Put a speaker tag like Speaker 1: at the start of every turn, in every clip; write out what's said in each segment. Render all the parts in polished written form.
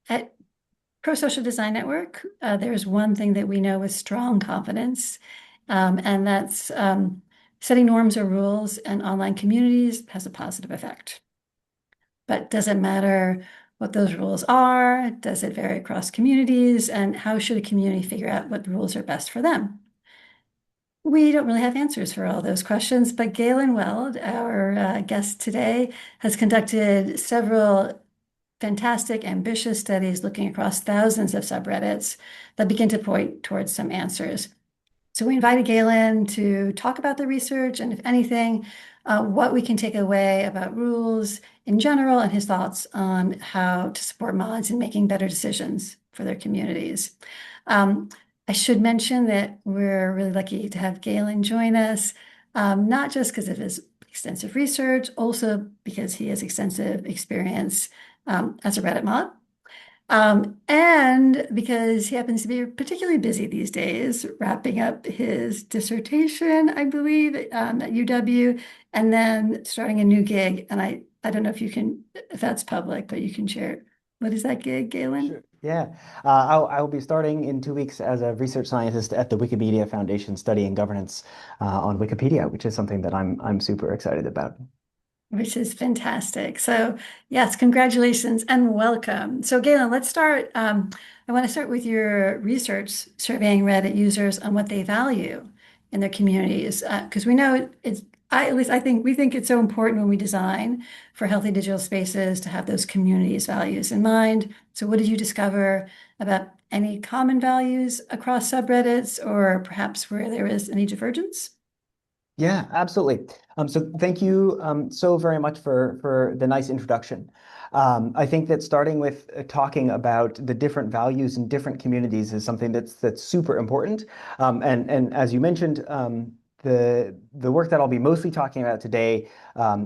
Speaker 1: At Prosocial Design Network, there's one thing that we know with strong confidence, and that's setting norms or rules in online communities has a positive effect. But does it matter what those rules are? Does it vary across communities? And how should a community figure out what rules are best for them? We don't really have answers for all those questions, but Galen Weld, our guest today, has conducted several fantastic, ambitious studies looking across thousands of subreddits that begin to point towards some answers. So we invited Galen to talk about the research and, if anything, what we can take away about rules in general and his thoughts on how to support mods in making better decisions for their communities. Um, I should mention that we're really lucky to have Galen join us, not just because of his extensive research, also because he has extensive experience as a Reddit mod. And because he happens to be particularly busy these days, wrapping up his dissertation, I believe, at UW, and then starting a new gig. And I don't know if that's public, but you can share. What is that gig, Galen?
Speaker 2: Sure. Yeah, I will be starting in 2 weeks as a research scientist at the Wikimedia Foundation studying governance on Wikipedia, which is something that I'm super excited about.
Speaker 1: Which is fantastic. So, yes, congratulations and welcome. So, Galen, let's start. I want to start with your research surveying Reddit users on what they value in their communities, because we know at least I think we think it's so important when we design for healthy digital spaces to have those communities' values in mind. So, what did you discover about any common values across subreddits, or perhaps where there is any divergence?
Speaker 2: Yeah, absolutely. So thank you so very much for the nice introduction. I think that starting with talking about the different values in different communities is something that's super important. And as you mentioned, the work that I'll be mostly talking about today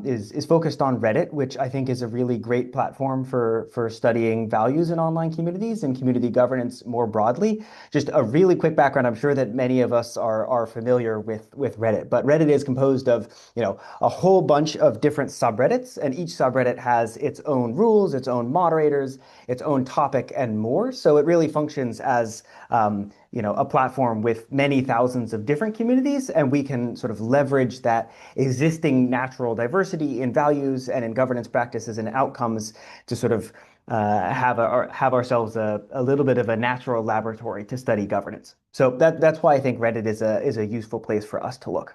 Speaker 2: is focused on Reddit, which I think is a really great platform for studying values in online communities and community governance more broadly. Just a really quick background. I'm sure that many of us are familiar with Reddit, but Reddit is composed of, a whole bunch of different subreddits, and each subreddit has its own rules, its own moderators, its own topic, and more. So it really functions as a platform with many thousands of different communities, and we can sort of leverage that existing natural diversity in values and in governance practices and outcomes to sort of have ourselves a little bit of a natural laboratory to study governance. So that's why I think Reddit is a useful place for us to look.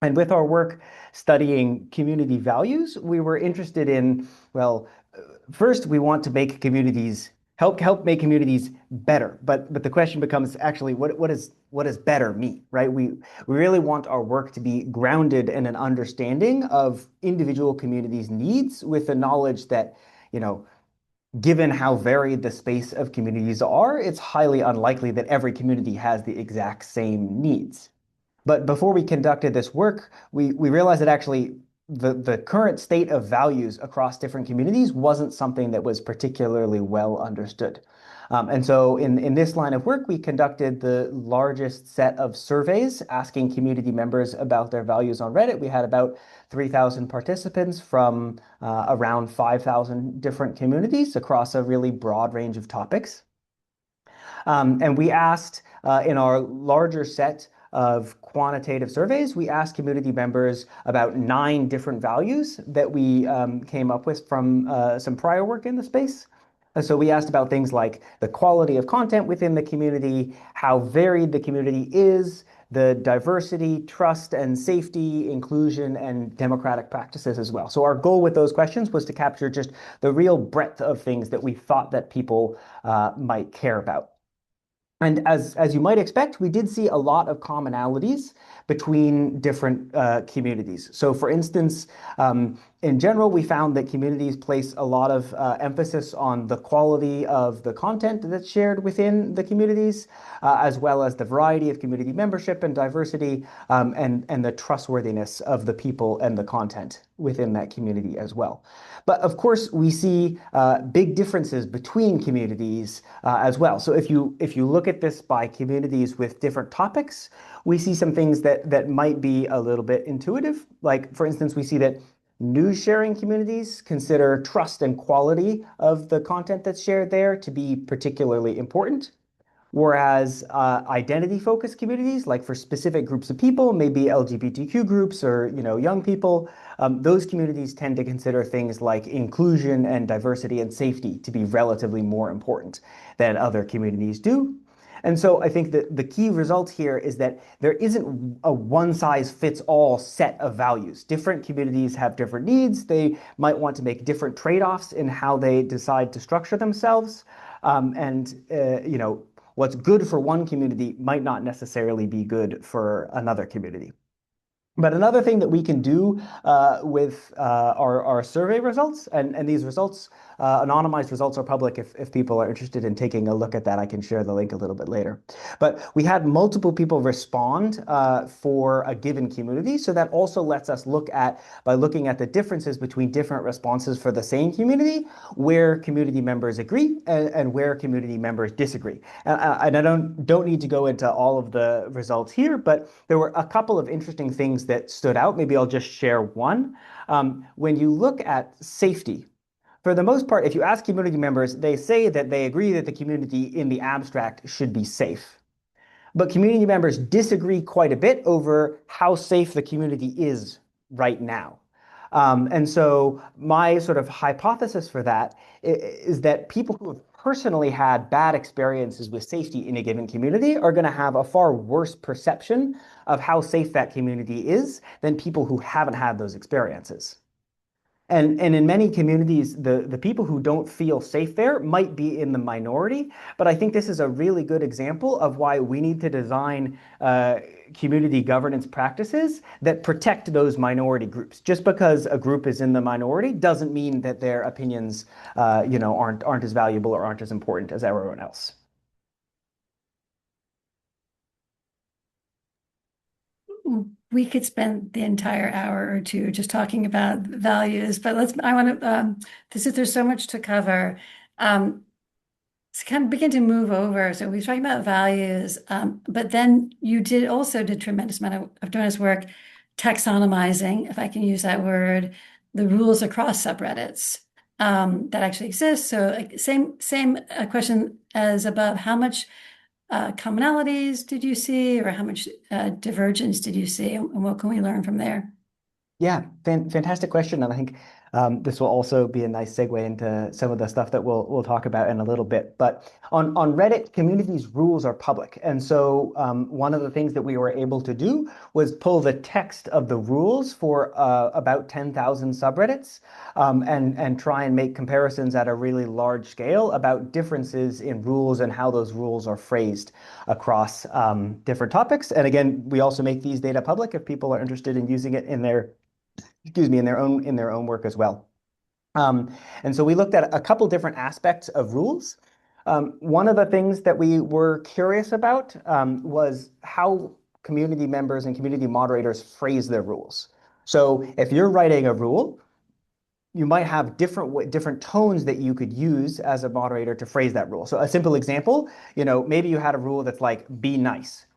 Speaker 2: And with our work studying community values, we were interested in, well, first we want to make communities help make communities better. But the question becomes actually what does better mean, right? We really want our work to be grounded in an understanding of individual communities' needs with the knowledge that, you know, given how varied the space of communities are, it's highly unlikely that every community has the exact same needs. But before we conducted this work, we realized that actually the current state of values across different communities wasn't something that was particularly well understood. And so in this line of work, we conducted the largest set of surveys asking community members about their values on Reddit. We had about 3,000 participants from around 5,000 different communities across a really broad range of topics. And we asked in our larger set of quantitative surveys, we asked community members about 9 different values that we came up with from some prior work in the space. So we asked about things like the quality of content within the community, how varied the community is, the diversity, trust and safety, inclusion, and democratic practices as well. So our goal with those questions was to capture just the real breadth of things that we thought that people might care about. And as you might expect, we did see a lot of commonalities between different communities. So for instance, in general, we found that communities place a lot of emphasis on the quality of the content that's shared within the communities, as well as the variety of community membership and diversity, and the trustworthiness of the people and the content within that community as well. But of course, we see big differences between communities as well. So if you look at this by communities with different topics, we see some things that might be a little bit intuitive. Like, for instance, we see that News sharing communities consider trust and quality of the content that's shared there to be particularly important. Whereas identity-focused communities, like for specific groups of people, maybe LGBTQ groups or young people, those communities tend to consider things like inclusion and diversity and safety to be relatively more important than other communities do. And so I think that the key result here is that there isn't a one-size-fits-all set of values. Different communities have different needs. They might want to make different trade-offs in how they decide to structure themselves. And what's good for one community might not necessarily be good for another community. But another thing that we can do with our survey results, and these results, anonymized results are public if people are interested in taking a look at that. I can share the link a little bit later. But we had multiple people respond for a given community. So that also lets us look at, by looking at the differences between different responses for the same community, where community members agree and where community members disagree. And I don't need to go into all of the results here, but there were a couple of interesting things that stood out. Maybe I'll just share one. When you look at safety, for the most part, if you ask community members, they say that they agree that the community in the abstract should be safe. But community members disagree quite a bit over how safe the community is right now. And so my sort of hypothesis for that is that people who have personally had bad experiences with safety in a given community are going to have a far worse perception of how safe that community is than people who haven't had those experiences. And in many communities, the people who don't feel safe there might be in the minority. But I think this is a really good example of why we need to design community governance practices that protect those minority groups. Just because a group is in the minority doesn't mean that their opinions, aren't as valuable or aren't as important as everyone else.
Speaker 1: We could spend the entire hour or two just talking about values, but I want to, there's so much to cover. To kind of begin to move over. So we were talking about values, but then you did tremendous amount of donors work taxonomizing, if I can use that word, the rules across subreddits that actually exist. So same question as above. How much commonalities did you see, or how much divergence did you see, and what can we learn from there?
Speaker 2: Yeah, fantastic question. And I think this will also be a nice segue into some of the stuff that we'll talk about in a little bit. But on Reddit, communities' rules are public. And so one of the things that we were able to do was pull the text of the rules for about 10,000 subreddits and try and make comparisons at a really large scale about differences in rules and how those rules are phrased across different topics. And again, we also make these data public if people are interested in using it in their in their own work as well. And so we looked at a couple different aspects of rules. One of the things that we were curious about was how community members and community moderators phrase their rules. So if you're writing a rule, you might have different tones that you could use as a moderator to phrase that rule. So a simple example, maybe you had a rule that's like, be nice.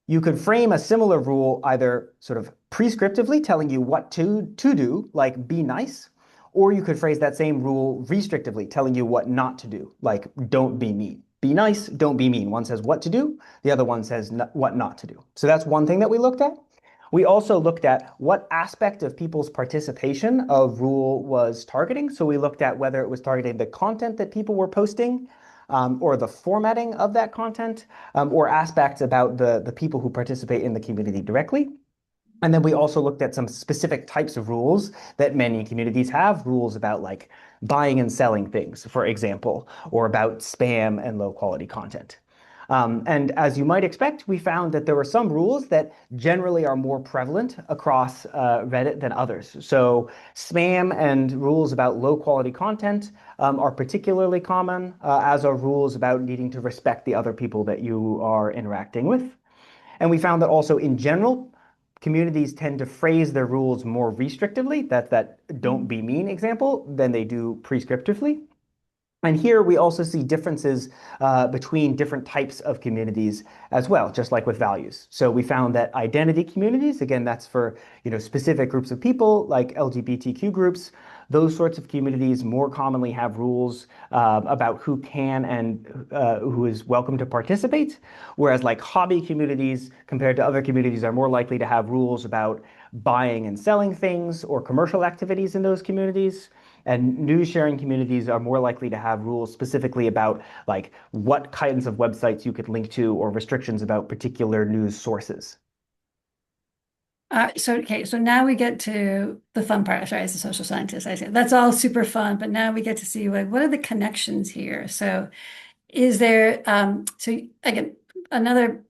Speaker 2: You could frame a similar rule either sort of prescriptively telling you what to do, like be nice, or you could phrase that same rule restrictively, telling you what not to do, like don't be mean. Be nice, don't be mean. One says what to do, the other one says what not to do. So that's one thing that we looked at. We also looked at what aspect of people's participation a rule was targeting. So we looked at whether it was targeting the content that people were posting, or the formatting of that content, or aspects about the people who participate in the community directly. And then we also looked at some specific types of rules that many communities have, rules about like buying and selling things, for example, or about spam and low quality content. And as you might expect, we found that there were some rules that generally are more prevalent across Reddit than others. So spam and rules about low quality content are particularly common, as are rules about needing to respect the other people that you are interacting with. And we found that also in general, communities tend to phrase their rules more restrictively, that's that don't be mean example, than they do prescriptively. And here we also see differences between different types of communities as well, just like with values. So we found that identity communities, again, that's for specific groups of people like LGBTQ groups, those sorts of communities more commonly have rules about who can and who is welcome to participate, whereas like hobby communities compared to other communities are more likely to have rules about buying and selling things or commercial activities in those communities. And news sharing communities are more likely to have rules specifically about like what kinds of websites you could link to or restrictions about particular news sources.
Speaker 1: So now we get to the fun part. Sorry, as a social scientist, I say that's all super fun, but now we get to see like what are the connections here? So is there so again another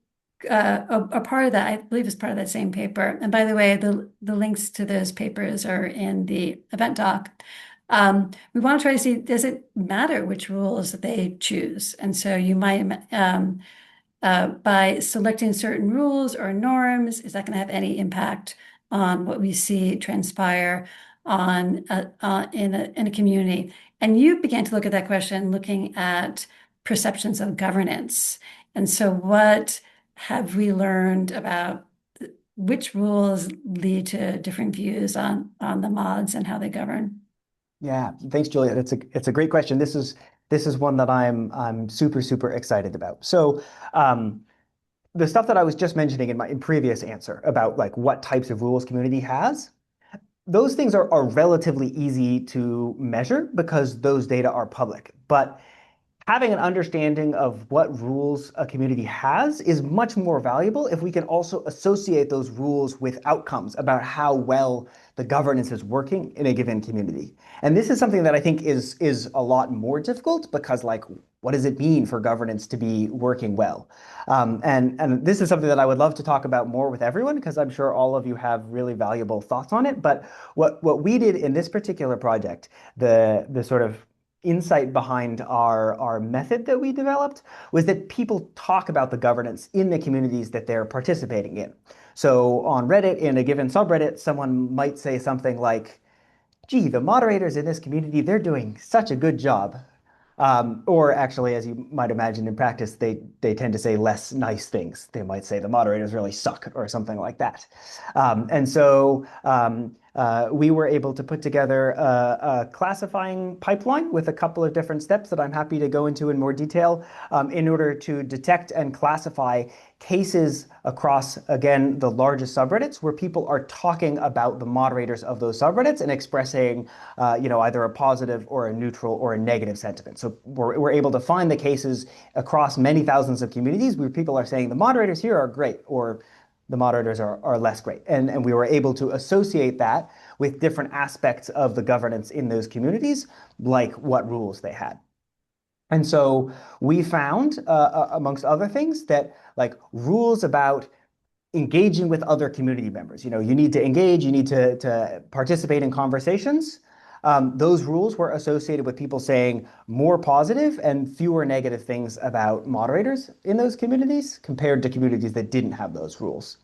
Speaker 1: a part of that I believe is part of that same paper. And by the way, the links to those papers are in the event doc. We want to try to see, does it matter which rules that they choose? And so you might by selecting certain rules or norms, is that going to have any impact on what we see transpire in a community? And you began to look at that question looking at perceptions of governance. And so, what have we learned about which rules lead to different views on the mods and how they govern?
Speaker 2: Yeah, thanks, Julia. It's a great question. This is one that I'm super excited about. So the stuff that I was just mentioning in my previous answer about like what types of rules community has, those things are relatively easy to measure because those data are public. But having an understanding of what rules a community has is much more valuable if we can also associate those rules with outcomes about how well the governance is working in a given community. And this is something that I think is a lot more difficult because like what does it mean for governance to be working well? And this is something that I would love to talk about more with everyone because I'm sure all of you have really valuable thoughts on it. But what we did in this particular project, the sort of insight behind our method that we developed was that people talk about the governance in the communities that they're participating in. So on Reddit, in a given subreddit, someone might say something like, gee, the moderators in this community, they're doing such a good job. Or actually, as you might imagine in practice, they tend to say less nice things. They might say the moderators really suck or something like that. We were able to put together a classifying pipeline with a couple of different steps that I'm happy to go into in more detail in order to detect and classify cases across, again, the largest subreddits where people are talking about the moderators of those subreddits and expressing, either a positive or a neutral or a negative sentiment. So we're able to find the cases across many thousands of communities where people are saying the moderators here are great or the moderators are less great. And we were able to associate that with different aspects of the governance in those communities, like what rules they had. And so we found, amongst other things, that like rules about engaging with other community members, you need to engage, you need to participate in conversations. Those rules were associated with people saying more positive and fewer negative things about moderators in those communities compared to communities that didn't have those rules.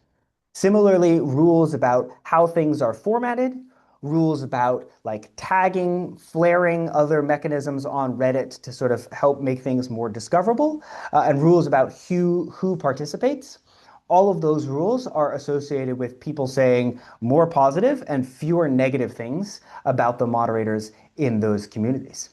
Speaker 2: Similarly, rules about how things are formatted, rules about like tagging, flaring, other mechanisms on Reddit to sort of help make things more discoverable, and rules about who participates. All of those rules are associated with people saying more positive and fewer negative things about the moderators in those communities.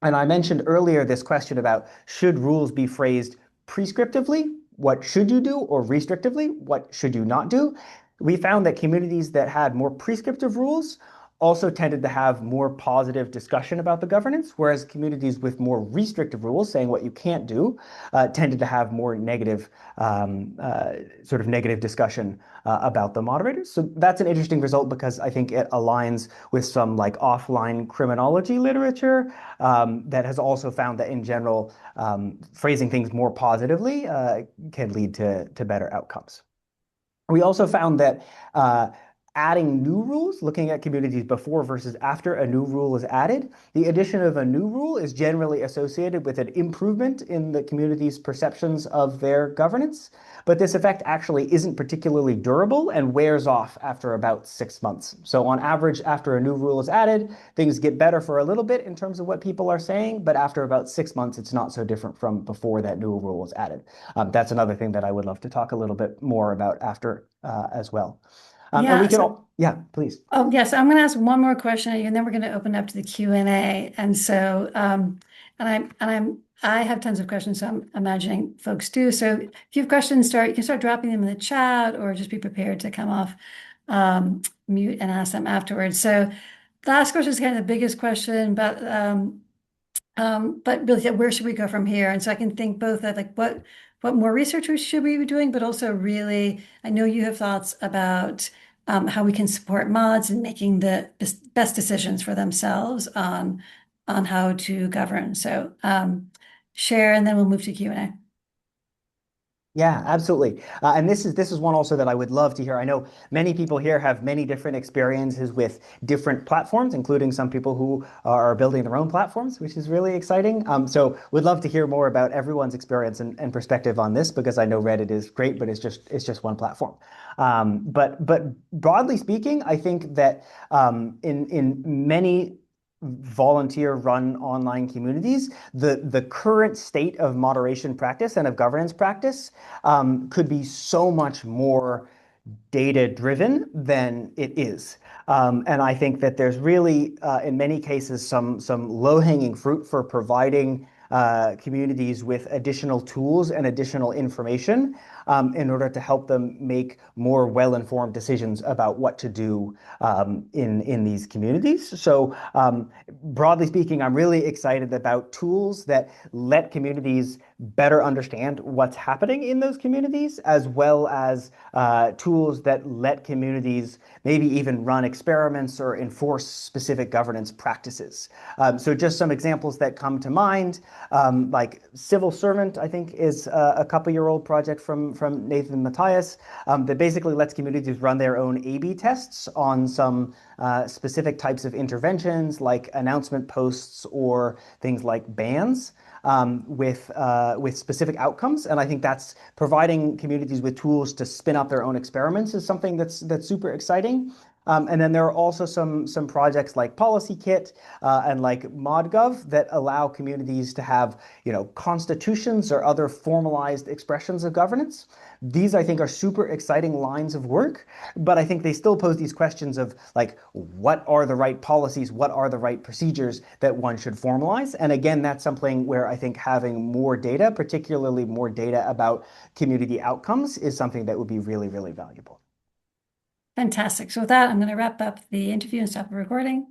Speaker 2: And I mentioned earlier this question about should rules be phrased prescriptively? What should you do? Or restrictively? What should you not do? We found that communities that had more prescriptive rules also tended to have more positive discussion about the governance, whereas communities with more restrictive rules, saying what you can't do, tended to have more negative, sort of negative discussion about the moderators. So that's an interesting result because I think it aligns with some like offline criminology literature that has also found that in general, phrasing things more positively can lead to better outcomes. We also found that adding new rules, looking at communities before versus after a new rule is added, the addition of a new rule is generally associated with an improvement in the community's perceptions of their governance. But this effect actually isn't particularly durable and wears off after about 6 months. So, on average, after a new rule is added, things get better for a little bit in terms of what people are saying. But after about 6 months, it's not so different from before that new rule was added. That's another thing that I would love to talk a little bit more about after as well. And we
Speaker 1: Yeah.
Speaker 2: can
Speaker 1: So,
Speaker 2: all, yeah, please.
Speaker 1: oh, yes, I'm going to ask one more question, and then we're going to open up to the Q&A. And so, I have tons of questions, so I'm imagining folks do. So, if you have questions, you can start dropping them in the chat, or just be prepared to come off mute and ask them afterwards. So, the last question is kind of the biggest question, but really, where should we go from here? And so I can think both of like what more research should we be doing, but also really, I know you have thoughts about how we can support mods in making the best decisions for themselves on how to govern. So share, and then we'll move to Q&A.
Speaker 2: Yeah, absolutely. And this is one also that I would love to hear. I know many people here have many different experiences with different platforms, including some people who are building their own platforms, which is really exciting. So would love to hear more about everyone's experience and perspective on this because I know Reddit is great, but it's just one platform. But broadly speaking, I think that in many volunteer-run online communities, the current state of moderation practice and of governance practice could be so much more data driven than it is. And I think that there's really, in many cases, some low hanging fruit for providing communities with additional tools and additional information in order to help them make more well-informed decisions about what to do in these communities. So broadly speaking, I'm really excited about tools that let communities better understand what's happening in those communities, as well as tools that let communities maybe even run experiments or enforce specific governance practices. So just some examples that come to mind, like Civil Servant, I think is a couple-year-old project from Nathan Matthias that basically lets communities run their own A/B tests on some specific types of interventions like announcement posts or things like bans with specific outcomes. And I think that's providing communities with tools to spin up their own experiments is something that's super exciting. And then there are also some projects like PolicyKit and like ModGov that allow communities to have, constitutions or other formalized expressions of governance. These, I think, are super exciting lines of work, but I think they still pose these questions of like, what are the right policies? What are the right procedures that one should formalize? And again, that's something where I think having more data, particularly more data about community outcomes, is something that would be really, really valuable.
Speaker 1: Fantastic. So with that, I'm going to wrap up the interview and stop the recording.